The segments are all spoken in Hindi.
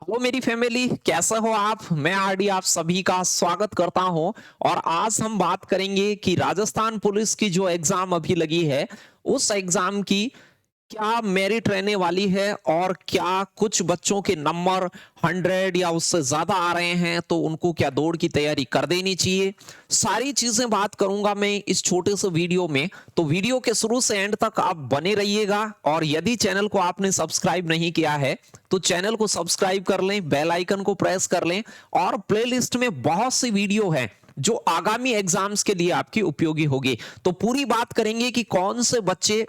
हेलो मेरी फैमिली, कैसे हो आप। मैं आरडी आप सभी का स्वागत करता हूं। और आज हम बात करेंगे कि राजस्थान पुलिस की जो एग्जाम अभी लगी है, उस एग्जाम की क्या मेरिट रहने वाली है और क्या कुछ बच्चों के नंबर 100 या उससे ज्यादा आ रहे हैं तो उनको क्या दौड़ की तैयारी कर देनी चाहिए। सारी चीजें बात करूंगा मैं इस छोटे से वीडियो में। तो वीडियो के शुरू से एंड तक आप बने रहिएगा। और यदि चैनल को आपने सब्सक्राइब नहीं किया है तो चैनल को सब्सक्राइब कर लें, बेल आइकन को प्रेस कर लें। और प्लेलिस्ट में बहुत सी वीडियो है जो आगामी एग्जाम्स के लिए आपकी उपयोगी होगी। तो पूरी बात करेंगे कि कौन से बच्चे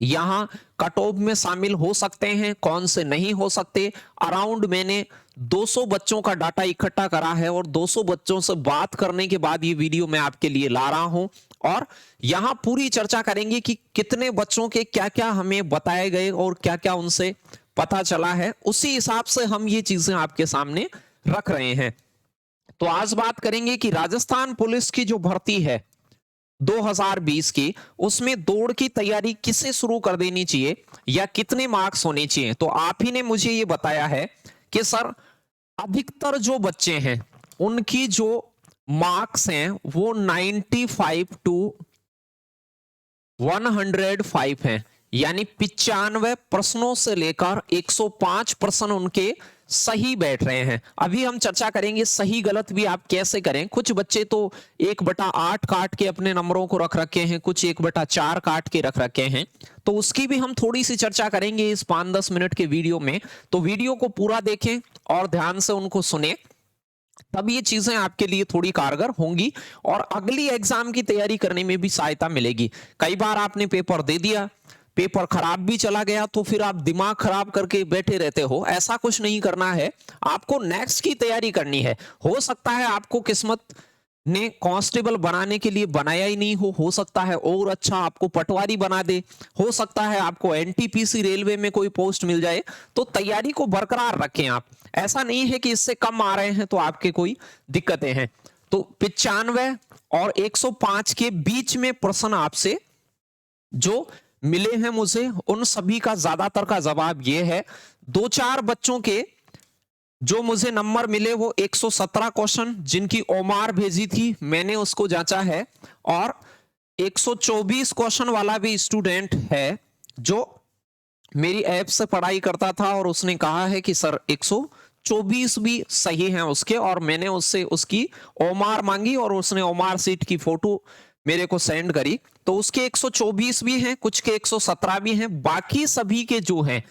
यहां कट ऑफ में शामिल हो सकते हैं, कौन से नहीं हो सकते। अराउंड मैंने 200 बच्चों का डाटा इकट्ठा करा है और 200 बच्चों से बात करने के बाद ये वीडियो मैं आपके लिए ला रहा हूं। और यहां पूरी चर्चा करेंगे कि कितने बच्चों के क्या क्या हमें बताए गए और क्या क्या उनसे पता चला है, उसी हिसाब से हम ये चीजें आपके सामने रख रहे हैं। तो आज बात करेंगे कि राजस्थान पुलिस की जो भर्ती है 2020 की, उसमें दौड़ की तैयारी किसे शुरू कर देनी चाहिए या कितने मार्क्स होने चाहिए। तो आप ही ने मुझे ये बताया है कि सर, अधिकतर जो बच्चे हैं उनकी जो मार्क्स हैं वो 95 टू 105 हैं, यानी 95 प्रश्नों से लेकर 105 प्रश्न उनके सही बैठ रहे हैं। अभी हम चर्चा करेंगे सही गलत भी आप कैसे करें। कुछ बच्चे तो 1/8 काट के अपने नंबरों को रख रखे हैं, कुछ 1/4 काट के रख रखे हैं। तो उसकी भी हम थोड़ी सी चर्चा करेंगे इस 5-10 मिनट के वीडियो में। तो वीडियो को पूरा देखें और ध्यान से उनको सुने, तब ये चीजें आपके लिए थोड़ी कारगर होंगी और अगली एग्जाम की तैयारी करने में भी सहायता मिलेगी। कई बार आपने पेपर दे दिया, पेपर खराब भी चला गया, तो फिर आप दिमाग खराब करके बैठे रहते हो। ऐसा कुछ नहीं करना है, आपको नेक्स्ट की तैयारी करनी है। हो सकता है आपको किस्मत ने कांस्टेबल बनाने के लिए बनाया ही नहीं हो सकता है और अच्छा आपको पटवारी बना दे, हो सकता है आपको एनटीपीसी रेलवे में कोई पोस्ट मिल जाए। तो तैयारी को बरकरार रखें आप। ऐसा नहीं है कि इससे कम आ रहे हैं तो आपके कोई दिक्कतें हैं। तो 95 और 105 के बीच में प्रश्न आपसे जो मिले हैं मुझे, उन सभी का ज्यादातर का जवाब यह है। दो चार बच्चों के जो मुझे नंबर मिले वो 117 क्वेश्चन जिनकी ओमार भेजी थी, मैंने उसको जांचा है। और 124 क्वेश्चन वाला भी स्टूडेंट है जो मेरी ऐप से पढ़ाई करता था और उसने कहा है कि सर 124 भी सही हैं उसके, और मैंने उससे उसकी ओमार मांगी और उसने ओमार सीट की फोटो मेरे को सेंड करी। तो उसके 124 भी हैं, कुछ के 117 भी हैं, बाकी सभी के जो हैं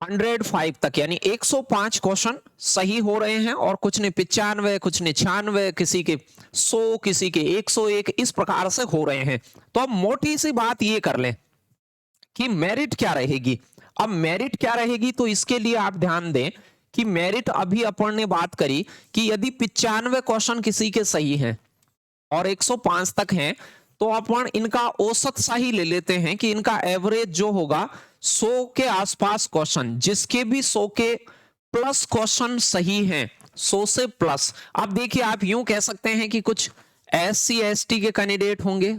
105 तक यानी 105 क्वेश्चन सही हो रहे हैं। और कुछ ने 95, कुछ ने 96, किसी के 100, किसी के 101, इस प्रकार से हो रहे हैं। तो अब मोटी सी बात ये कर लें कि मेरिट क्या रहेगी। अब मेरिट क्या रहेगी तो इसके लिए आप ध्यान दें कि मेरिट अभी अपन ने बात करी कि यदि 95 क्वेश्चन किसी के सही हैं और 105 तक हैं, तो अपन इनका औसत सा ही ले लेते हैं कि इनका एवरेज जो होगा 100 के आसपास क्वेश्चन, जिसके भी 100 के प्लस क्वेश्चन सही हैं, 100 से प्लस। अब देखिए, आप यूं कह सकते हैं कि कुछ SC ST के कैंडिडेट होंगे,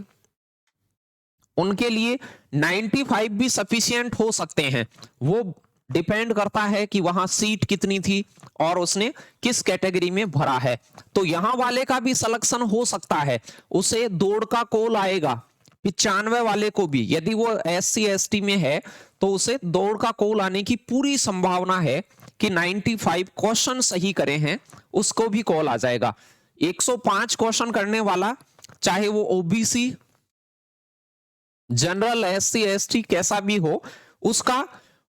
उनके लिए 95 भी सफिशिएंट हो सकते हैं। वो डिपेंड करता है कि वहां सीट कितनी थी और उसने किस कैटेगरी में भरा है। तो यहां वाले का भी सिलेक्शन हो सकता है, उसे दौड़ का कॉल आएगा। 95 वाले को भी, यदि वो SC ST में है तो उसे दौड़ का कॉल आने की पूरी संभावना है कि 95 क्वेश्चन सही करे हैं, उसको भी कॉल आ जाएगा। 105 क्वेश्चन करने वाला, चाहे वो ओबीसी, जनरल, SC ST कैसा भी हो, उसका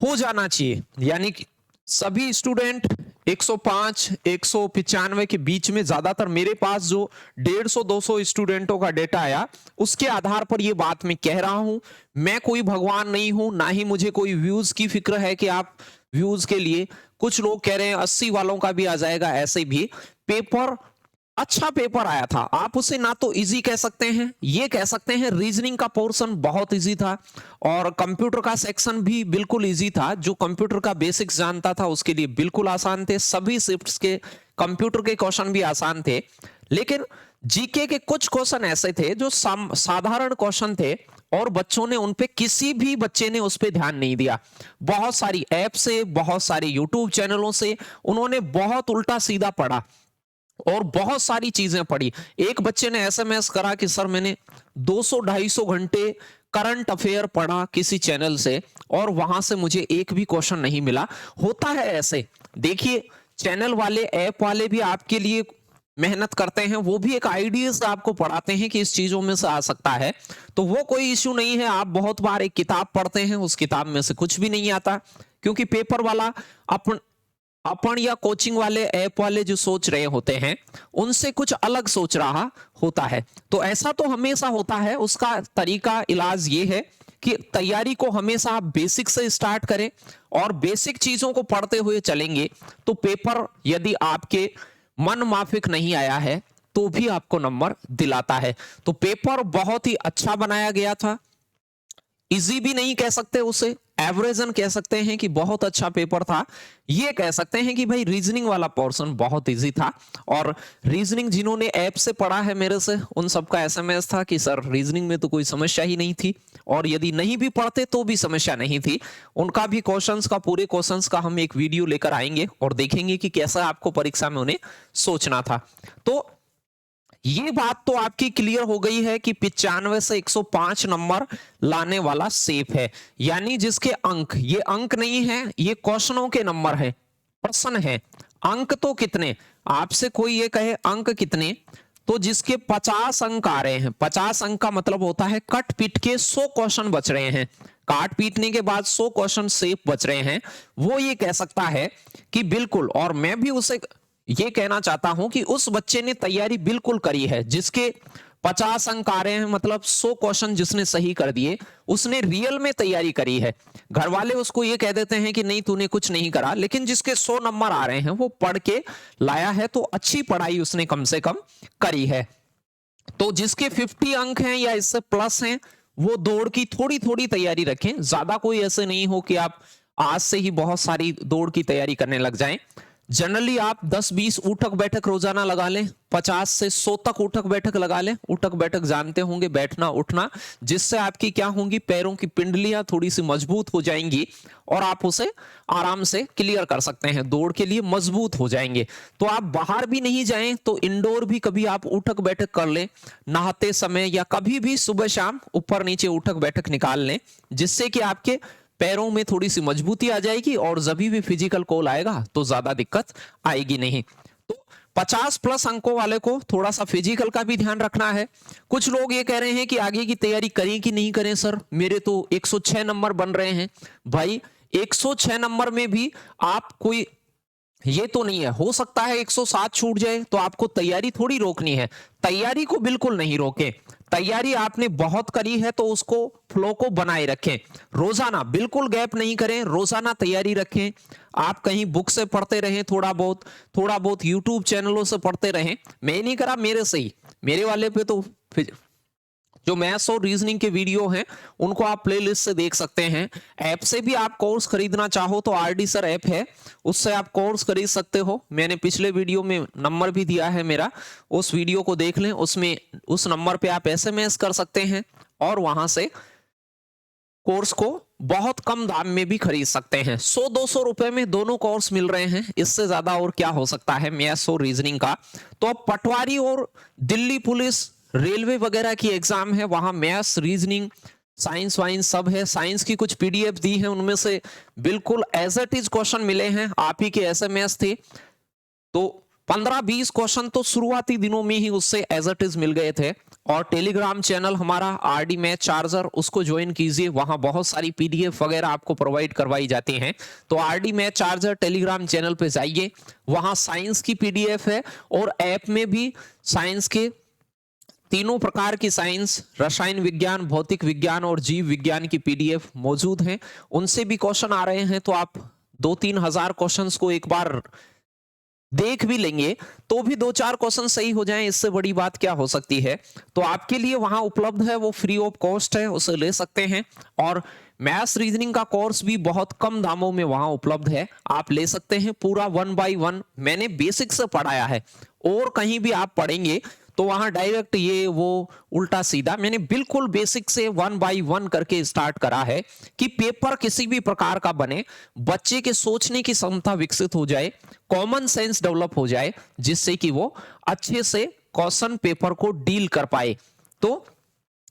हो जाना चाहिए। यानी कि सभी स्टूडेंट 105 195 के बीच में, ज्यादातर मेरे पास जो 150-200 स्टूडेंटों का डेटा आया उसके आधार पर ये बात मैं कह रहा हूं। मैं कोई भगवान नहीं हूं, ना ही मुझे कोई व्यूज की फिक्र है कि आप व्यूज के लिए, कुछ लोग कह रहे हैं 80 वालों का भी आ जाएगा। ऐसे भी पेपर, अच्छा पेपर आया था। आप उसे ना तो इजी कह सकते हैं, ये कह सकते हैं रीजनिंग का पोर्शन बहुत इजी था और कंप्यूटर का सेक्शन भी बिल्कुल इजी था। जो कंप्यूटर का बेसिक्स जानता था उसके लिए बिल्कुल आसान थे, सभी शिफ्ट्स के कंप्यूटर के क्वेश्चन भी आसान थे। लेकिन जीके के कुछ क्वेश्चन ऐसे थे जो साधारण क्वेश्चन थे और बच्चों ने उन पे, किसी भी बच्चे ने उस पे ध्यान नहीं दिया। बहुत सारी ऐप से, बहुत सारे यूट्यूब चैनलों से उन्होंने बहुत उल्टा सीधा पढ़ा और बहुत सारी चीजें पढ़ी। एक बच्चे ने एसएमएस करा कि सर मैंने 200-250 घंटे करंट अफेयर पढ़ा किसी चैनल से और वहां से मुझे एक भी क्वेश्चन नहीं मिला। होता है ऐसे। देखिए, चैनल वाले, ऐप वाले भी आपके लिए मेहनत करते हैं, वो भी एक आइडिया से आपको पढ़ाते हैं कि इस चीजों में से आ सकता है, तो वो कोई इश्यू नहीं है। आप बहुत बार एक किताब पढ़ते हैं, उस किताब में से कुछ भी नहीं आता, क्योंकि पेपर वाला अपन या कोचिंग वाले, ऐप वाले जो सोच रहे होते हैं उनसे कुछ अलग सोच रहा होता है। तो ऐसा तो हमेशा होता है। उसका तरीका, इलाज ये है कि तैयारी को हमेशा आप बेसिक से स्टार्ट करें और बेसिक चीजों को पढ़ते हुए चलेंगे तो पेपर यदि आपके मन माफिक नहीं आया है तो भी आपको नंबर दिलाता है। तो पेपर बहुत ही अच्छा बनाया गया था। इजी भी नहीं कह सकते उसे, एवरेजन कह सकते हैं कि बहुत अच्छा पेपर था। ये कह सकते हैं कि भाई रीजनिंग वाला पोर्शन बहुत इजी था। और रीजनिंग जिन्होंने ऐप से पढ़ा है मेरे से, उन सबका एसएमएस था कि सर रीजनिंग में तो कोई समस्या ही नहीं थी, और यदि नहीं भी पढ़ते तो भी समस्या नहीं थी। उनका भी क्वेश्चंस का, पूरे क्वेश्चंस का हम एक वीडियो लेकर आएंगे और देखेंगे कि कैसा आपको परीक्षा में उन्हें सोचना था। तो ये बात तो आपकी क्लियर हो गई है कि 95 से 105 नंबर लाने वाला सेफ है। यानी जिसके अंक, ये अंक नहीं है, ये क्वेश्चनों के नंबर है, प्रश्न है। अंक तो कितने, आपसे कोई ये कहे अंक कितने, तो जिसके 50 अंक आ रहे हैं, 50 अंक का मतलब होता है कट पीट के 100 क्वेश्चन बच रहे हैं, काट पीटने के बाद 100 क्वेश्चन सेफ बच रहे हैं, वो ये कह सकता है कि बिल्कुल। और मैं भी उसे ये कहना चाहता हूं कि उस बच्चे ने तैयारी बिल्कुल करी है, जिसके 50 अंक आ रहे हैं, मतलब 100 क्वेश्चन जिसने सही कर दिए, उसने रियल में तैयारी करी है। घर वाले उसको ये कह देते हैं कि नहीं तूने कुछ नहीं करा, लेकिन जिसके 100 नंबर आ रहे हैं वो पढ़ के लाया है, तो अच्छी पढ़ाई उसने कम से कम करी है। तो जिसके 50 अंक हैं या इससे प्लस हैं, वो दौड़ की थोड़ी थोड़ी तैयारी रखें। ज्यादा कोई ऐसे नहीं हो कि आप आज से ही बहुत सारी दौड़ की तैयारी करने लग जाएं। जनरली आप 10-20 उठक बैठक रोजाना लगा लें, 50 से 100 तक उठक बैठक लगा लें। उठक बैठक जानते होंगे, बैठना उठना, जिससे आपकी क्या होंगी, पैरों की पिंडलियां थोड़ी सी मजबूत हो जाएंगी और आप उसे आराम से क्लियर कर सकते हैं, दौड़ के लिए मजबूत हो जाएंगे। तो आप बाहर भी नहीं जाएं तो इंडोर भी कभी आप उठक बैठक कर लें, नहाते समय या कभी भी सुबह शाम ऊपर नीचे उठक बैठक निकाल लें, जिससे कि आपके पैरों में थोड़ी सी मजबूती आ जाएगी और जब भी फिजिकल कॉल आएगा तो ज्यादा दिक्कत आएगी नहीं। तो 50 प्लस अंकों वाले को थोड़ा सा फिजिकल का भी ध्यान रखना है। कुछ लोग ये कह रहे हैं कि आगे की तैयारी करें कि नहीं करें सर, मेरे तो 106 नंबर बन रहे हैं। भाई 106 नंबर में भी आप कोई, ये तो नहीं है, हो सकता है 107 छूट जाए, तो आपको तैयारी थोड़ी रोकनी है। तैयारी को बिल्कुल नहीं रोके, तैयारी आपने बहुत करी है तो उसको, फ्लो को बनाए रखें। रोजाना बिल्कुल गैप नहीं करें, रोजाना तैयारी रखें। आप कहीं बुक से पढ़ते रहें, थोड़ा बहुत यूट्यूब चैनलों से पढ़ते रहें। मैं नहीं करा, मेरे से ही, मेरे वाले पे तो जो मैथ्स और रीजनिंग के वीडियो हैं उनको आप प्लेलिस्ट से देख सकते हैं। ऐप से भी आप कोर्स खरीदना चाहो तो आरडी सर ऐप है, उससे आप कोर्स खरीद सकते हो। मैंने पिछले वीडियो में नंबर भी दिया है मेरा, उस वीडियो को देख लें, उसमें उस नंबर पे आप एसएमएस कर सकते हैं और वहां से कोर्स को बहुत कम दाम में भी खरीद सकते हैं। 100-200 रुपए में दोनों कोर्स मिल रहे हैं, इससे ज्यादा और क्या हो सकता है मैथ्स और रीजनिंग का। तो अब पटवारी और दिल्ली पुलिस, रेलवे वगैरह की एग्जाम है, वहां मैथ्स, रीजनिंग, साइंस वाइंस सब है। साइंस की कुछ पीडीएफ दी है, उनमें से बिल्कुल एज इट इज क्वेश्चन मिले हैं, आप ही के एसएमएस थे। तो 15-20 क्वेश्चन तो शुरुआती दिनों में ही उससे एज इट इज मिल गए थे। और टेलीग्राम चैनल हमारा आरडी मैथ चार्जर, उसको ज्वाइन कीजिए, वहां बहुत सारी पीडीएफ वगैरह आपको प्रोवाइड करवाई जाती हैं। तो RD math charger Telegram channel पे जाइए, वहां साइंस की पीडीएफ है और ऐप में भी साइंस के तीनों प्रकार की साइंस, रसायन विज्ञान, भौतिक विज्ञान और जीव विज्ञान की पीडीएफ मौजूद हैं। उनसे भी क्वेश्चन आ रहे हैं, तो आप 2-3 हजार क्वेश्चंस को एक बार देख भी लेंगे तो भी 2-4 क्वेश्चन सही हो जाएं, इससे बड़ी बात क्या हो सकती है। तो आपके लिए वहां उपलब्ध है, वो फ्री ऑफ कॉस्ट है, उसे ले सकते हैं। और मैथ्स रीजनिंग का कोर्स भी बहुत कम दामों में वहां उपलब्ध है, आप ले सकते हैं। पूरा 1 by 1 मैंने बेसिक से पढ़ाया है, और कहीं भी आप पढ़ेंगे तो वहां डायरेक्ट ये वो उल्टा सीधा मैंने बिल्कुल बेसिक से 1 बाय 1 करके स्टार्ट करा है कि पेपर किसी भी प्रकार का बने, बच्चे के सोचने की क्षमता विकसित हो जाए, कॉमन सेंस डेवलप हो जाए, जिससे कि वो अच्छे से क्वेश्चन पेपर को डील कर पाए। तो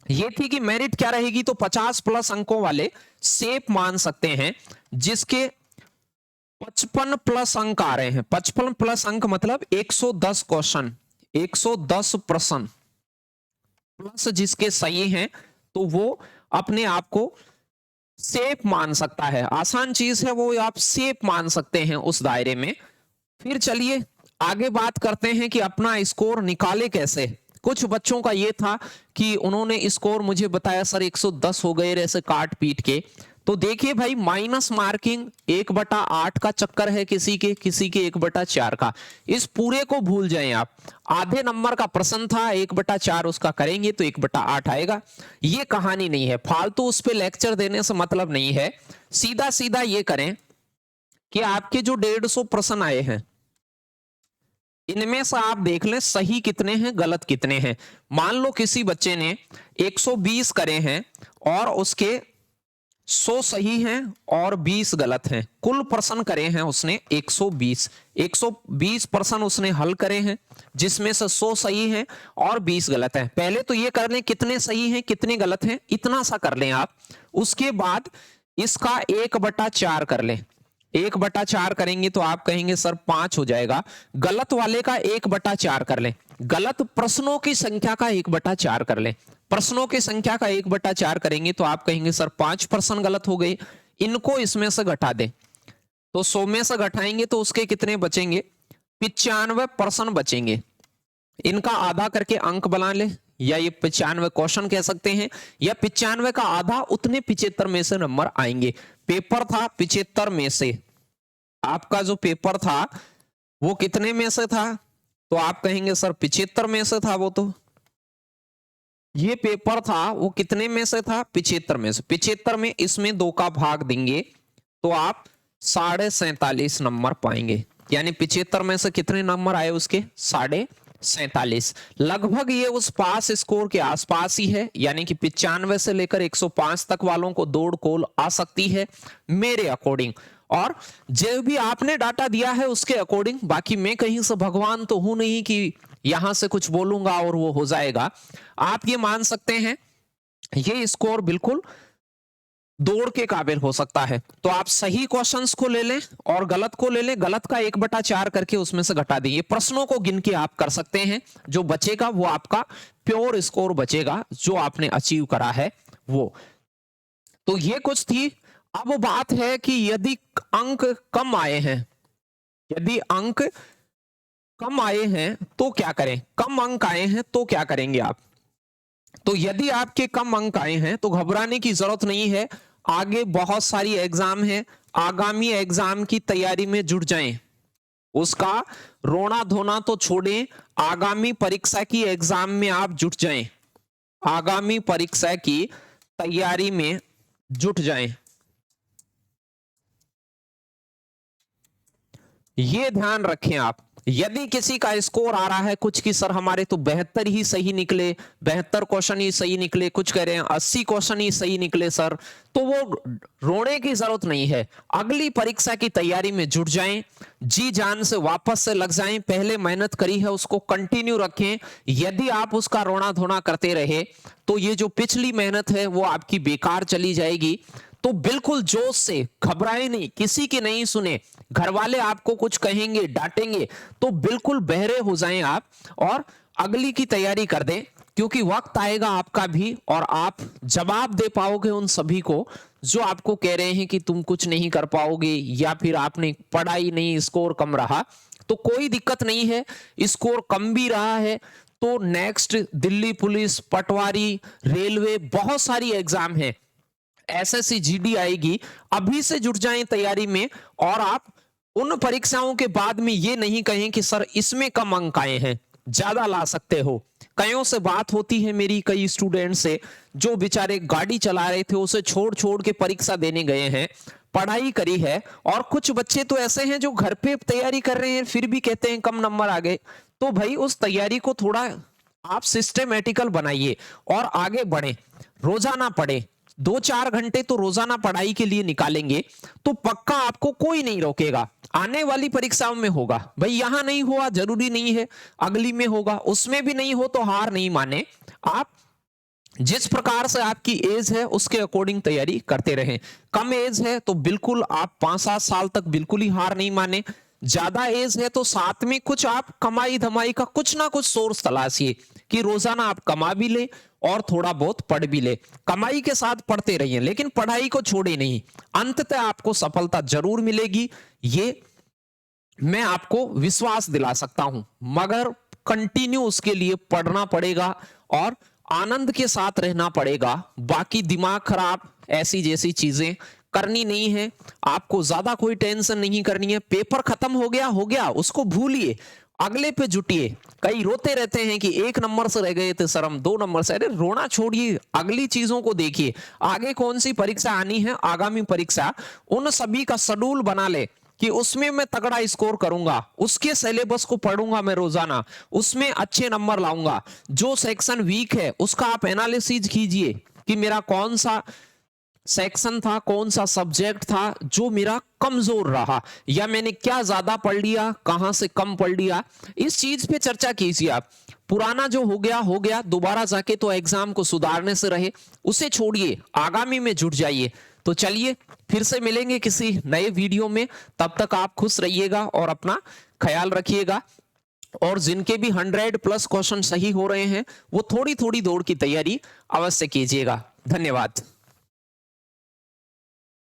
ये थी कि मेरिट क्या रहेगी, तो 50 प्लस अंकों वाले सेफ मान सकते हैं जिसके 55 प्लस अंक आ रहे हैं। 55 प्लस अंक मतलब 110 क्वेश्चन, 110 प्रश्न प्लस जिसके सही हैं, तो वो अपने आप को सेफ मान सकता है। आसान चीज है वो, आप सेफ मान सकते हैं उस दायरे में। फिर चलिए आगे बात करते हैं कि अपना स्कोर निकाले कैसे। कुछ बच्चों का ये था कि उन्होंने स्कोर मुझे बताया सर 110 हो गए ऐसे काट पीट के। तो देखिए भाई, माइनस मार्किंग 1/8 का चक्कर है किसी के 1/4 का। इस पूरे को भूल जाएं आप। आधे नंबर का प्रश्न था, 1/4 उसका करेंगे तो 1/8 आएगा। ये कहानी नहीं है, फालतू उस पर लेक्चर देने से मतलब नहीं है। सीधा सीधा ये करें कि आपके जो 150 प्रश्न आए हैं, इनमें से आप देख लें सही कितने हैं गलत कितने हैं। मान लो किसी बच्चे ने 120 करे हैं और उसके 100 सही हैं और 20 गलत हैं। कुल प्रश्न करे हैं उसने 120 प्रश्न उसने हल करे हैं, जिसमें से 100 सही हैं और 20 गलत हैं। पहले तो ये कर लें कितने सही हैं कितने गलत हैं, इतना सा कर लें आप। उसके बाद इसका 1/4 कर लें। 1/4 करेंगे तो आप कहेंगे सर 5 हो जाएगा। गलत वाले का 1/4 कर लें। गलत प्रश्नों की संख्या का 1/4 कर लें। प्रश्नों की संख्या का 1/4 करेंगे तो आप कहेंगे सर 5 प्रश्न गलत हो गए। इनको इसमें से घटा दें, तो 100 में से घटाएंगे तो उसके कितने बचेंगे, 95 प्रश्न बचेंगे। इनका आधा करके अंक बना ले, या ये 95 क्वेश्चन कह सकते हैं, या 95 का आधा उतने 75 में से नंबर आएंगे। पेपर था 75 में से, आपका जो पेपर था वो कितने में से था, तो आप कहेंगे सर 75 में से था। वो तो ये पेपर था वो कितने में से था, 75 में से। 75 में इसमें 2 का भाग देंगे तो आप 47.5 नंबर पाएंगे। यानी 75 में से कितने नंबर आए उसके, 47.5। लगभग ये उस पास स्कोर के आसपास ही है। यानी कि 95 से लेकर 105 तक वालों को दौड़ कॉल आ सकती है मेरे अकॉर्डिंग, और जो भी आपने डाटा दिया है उसके अकॉर्डिंग। बाकी मैं कहीं से भगवान तो हूं नहीं कि यहां से कुछ बोलूंगा और वो हो जाएगा। आप ये मान सकते हैं ये स्कोर बिल्कुल दौड़ के काबिल हो सकता है। तो आप सही क्वेश्चंस को ले लें और गलत को ले लें, गलत का 1/4 करके उसमें से घटा दें। ये प्रश्नों को गिन के आप कर सकते हैं। जो बचेगा वो आपका प्योर स्कोर बचेगा जो आपने अचीव करा है वो। तो ये कुछ थी। अब बात है कि यदि अंक कम आए हैं, यदि अंक कम आए हैं तो क्या करें, कम अंक आए हैं तो क्या करेंगे आप। तो यदि आपके कम अंक आए हैं तो घबराने की जरूरत नहीं है। आगे बहुत सारी एग्जाम है, आगामी एग्जाम की तैयारी में जुट जाएं। उसका रोना धोना तो छोड़ें, आगामी परीक्षा की एग्जाम में आप जुट जाएं, आगामी परीक्षा की तैयारी में जुट जाएं। ये ध्यान रखें आप। यदि किसी का स्कोर आ रहा है कुछ की सर हमारे तो 72 ही सही निकले, 72 क्वेश्चन ही सही निकले, कुछ कह रहे हैं 80 क्वेश्चन ही सही निकले सर, तो वो रोने की जरूरत नहीं है। अगली परीक्षा की तैयारी में जुट जाएं, जी जान से वापस से लग जाएं। पहले मेहनत करी है उसको कंटिन्यू रखें। यदि आप उसका रोना धोना करते रहे तो ये जो पिछली मेहनत है वो आपकी बेकार चली जाएगी। तो बिल्कुल जोश से घबराए नहीं, किसी की नहीं सुने। घर वाले आपको कुछ कहेंगे डांटेंगे तो बिल्कुल बहरे हो जाएं आप और अगली की तैयारी कर दें, क्योंकि वक्त आएगा आपका भी और आप जवाब दे पाओगे उन सभी को जो आपको कह रहे हैं कि तुम कुछ नहीं कर पाओगे या फिर आपने पढ़ाई नहीं, स्कोर कम रहा। तो कोई दिक्कत नहीं है, स्कोर कम भी रहा है तो नेक्स्ट दिल्ली पुलिस, पटवारी, रेलवे, बहुत सारी एग्जाम है, एसएससी जीडी आएगी। अभी से जुट जाएं तैयारी में और आप उन परीक्षाओं के बाद में ये नहीं कहें कि सर इसमें कम अंक आए हैं, ज्यादा ला सकते हो। कईयों से बात होती है मेरी, कई स्टूडेंट से जो बेचारे गाड़ी चला रहे थे उसे छोड़ छोड़ के परीक्षा देने गए हैं, पढ़ाई करी है। और कुछ बच्चे तो ऐसे हैं जो घर पे तैयारी कर रहे हैं फिर भी कहते हैं कम नंबर आ गए। तो भाई उस तैयारी को थोड़ा आप सिस्टेमेटिकल बनाइए और आगे बढ़े, रोजाना पढ़े। 2-4 घंटे तो रोजाना पढ़ाई के लिए निकालेंगे तो पक्का आपको कोई नहीं रोकेगा। आने वाली परीक्षाओं में होगा भाई, यहां नहीं हुआ जरूरी नहीं है अगली में होगा, उसमें भी नहीं हो तो हार नहीं माने। आप जिस प्रकार से आपकी एज है उसके अकॉर्डिंग तैयारी करते रहें। कम एज है तो बिल्कुल आप 5-7 साल तक बिल्कुल ही हार नहीं माने। ज्यादा एज है तो साथ में कुछ आप कमाई धमाई का कुछ ना कुछ सोर्स तलाशिए कि रोजाना आप कमा भी ले और थोड़ा बहुत पढ़ भी ले। कमाई के साथ पढ़ते रहिए लेकिन पढ़ाई को छोड़े नहीं, अंततः आपको सफलता जरूर मिलेगी, ये मैं आपको विश्वास दिला सकता हूं। मगर कंटिन्यू उसके लिए पढ़ना पड़ेगा और आनंद के साथ रहना पड़ेगा। बाकी दिमाग खराब ऐसी जैसी चीजें करनी नहीं है, आपको ज्यादा कोई टेंशन नहीं करनी है। पेपर खत्म हो गया उसको भूलिए, अगले पे जुटिए। कई रोते रहते हैं कि 1 नंबर से रह गए थे सर हम, 2 नंबर से। अरे रोना छोड़िए, अगली चीजों को देखिए। आगे कौन सी परीक्षा आनी है, आगामी परीक्षा, उन सभी का शेड्यूल बना ले कि उसमें मैं तगड़ा स्कोर करूंगा, उसके सिलेबस को पढ़ूंगा मैं रोजाना, उसमें अच्छे नंबर लाऊंगा। जो सेक्शन वीक है उसका आप एनालिसिस कीजिए कि मेरा कौन सा सेक्शन था, कौन सा सब्जेक्ट था जो मेरा कमजोर रहा, या मैंने क्या ज्यादा पढ़ लिया, कहां से कम पढ़ लिया। इस चीज पे चर्चा कीजिए आप। पुराना जो हो गया, दोबारा जाके तो एग्जाम को सुधारने से रहे, उसे छोड़िए, आगामी में जुट जाइए। तो चलिए फिर से मिलेंगे किसी नए वीडियो में, तब तक आप खुश रहिएगा और अपना ख्याल रखिएगा। और जिनके भी 100+ क्वेश्चन सही हो रहे हैं वो थोड़ी थोड़ी दौड़ की तैयारी अवश्य कीजिएगा। धन्यवाद।